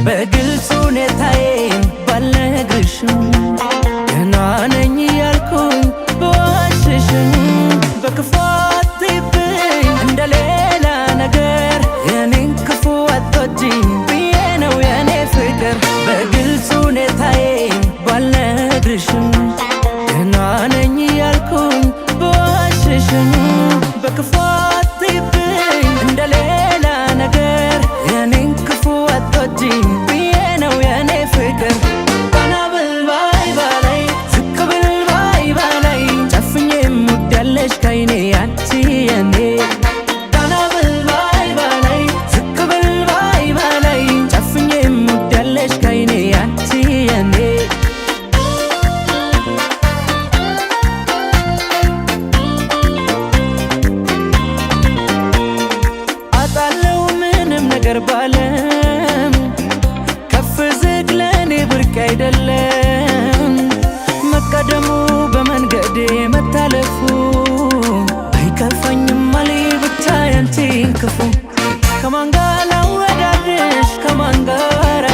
በግልጽ ሁኔታዬን ባልነግርሽም ገና ነኝ ያልኩኝ በዋሽሽም በክፉ አትይብኝ እንደሌላ ነገር የኔን ክፉ አትወጂኝ ብዬ ነው የኔ ፍቅር በግልጽ ሁኔታዬን ባልነግርሽም ገና ነኝ ያልኩኝ በዋሽሽም በክፉ አትይብኝ እንደሌላ ነገር የኔን ክፉ አትወጂኝ ብዬ ነው የኔ ፍቅር ቀና ብል ባይ ባላይ ዝቅ ብል ባይ ባላይ ጨፍኜ እምወዳለሽ ከዓይኔ አንቺ የኔ ቀና ብል ባይ ባላይ ዝቅ ብል ባይ ባላይ ጨፍኜ እምወዳለሽ ከዓይኔ አንቺ የኔ አጣለው ምንም ነገር ባለም ከፍ ዝቅ ለኔ ብርቅ አይደለም መቀደሙ በመንገዴ መታለፉ አይከፋኝም አለ ብቻ ያንቺን ክፉ ከማን ጋር ላወዳድርሽ ከማን ጋራ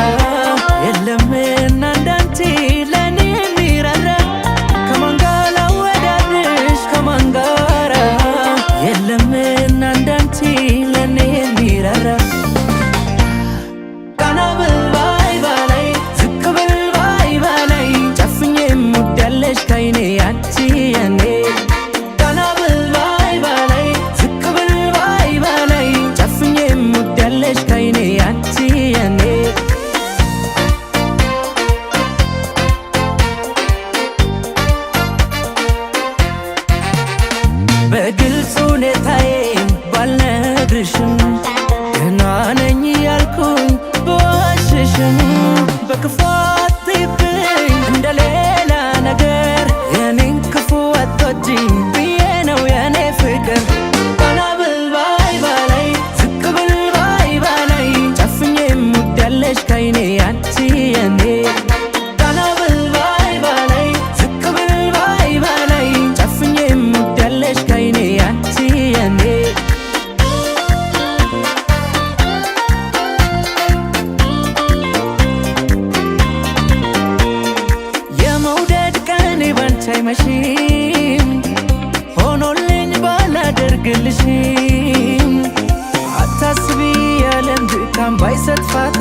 የለምና እንዳንቺ ለኔ የሚራራ ከማን ጋር ላወዳድርሽ ከማን ጋራ የለምና እንዳንቺ ለኔ የሚራራ ቀና ብል ባይ ባላይ ዝቅ ብል ባይ ባላይ ጨፍኜ እምወዳለሽ ከዓይኔ አንቺ የኔ ቀና ብል ባይ ባላይ ዝቅ ብል ባይ ባላይ ጨፍኜ እምወዳለሽ ከዓይኔ አንቺ የኔ በግልጽ ሁኔታዬን ባልነግርሽም ገና ነኝ ያልኩኝ በዋሽሽም በክፉ አትይብኝ እንደሌላ ነገር የኔን ክፉ አትወጂኝ ብዬ ነው የኔ ፍቅር ቀና ብል ባይ ባላይ ዝቅ ብል ባይ ባላይ ጨፍኜ እምወዳለሽ ከዓይኔ አንቺ የኔ ቀና ብል ባይ ባላይ ዝቅ ብል ባይ ባላይ ጨፍኜ እምወዳለሽ ከዓይኔ አንቺ የኔ የመውደድ ቀኔ ባንቺ አይመሽም ሆኖልኝ ባላደርግልሽም አታስቢ የዓለም ድካም ባይሰጥፋት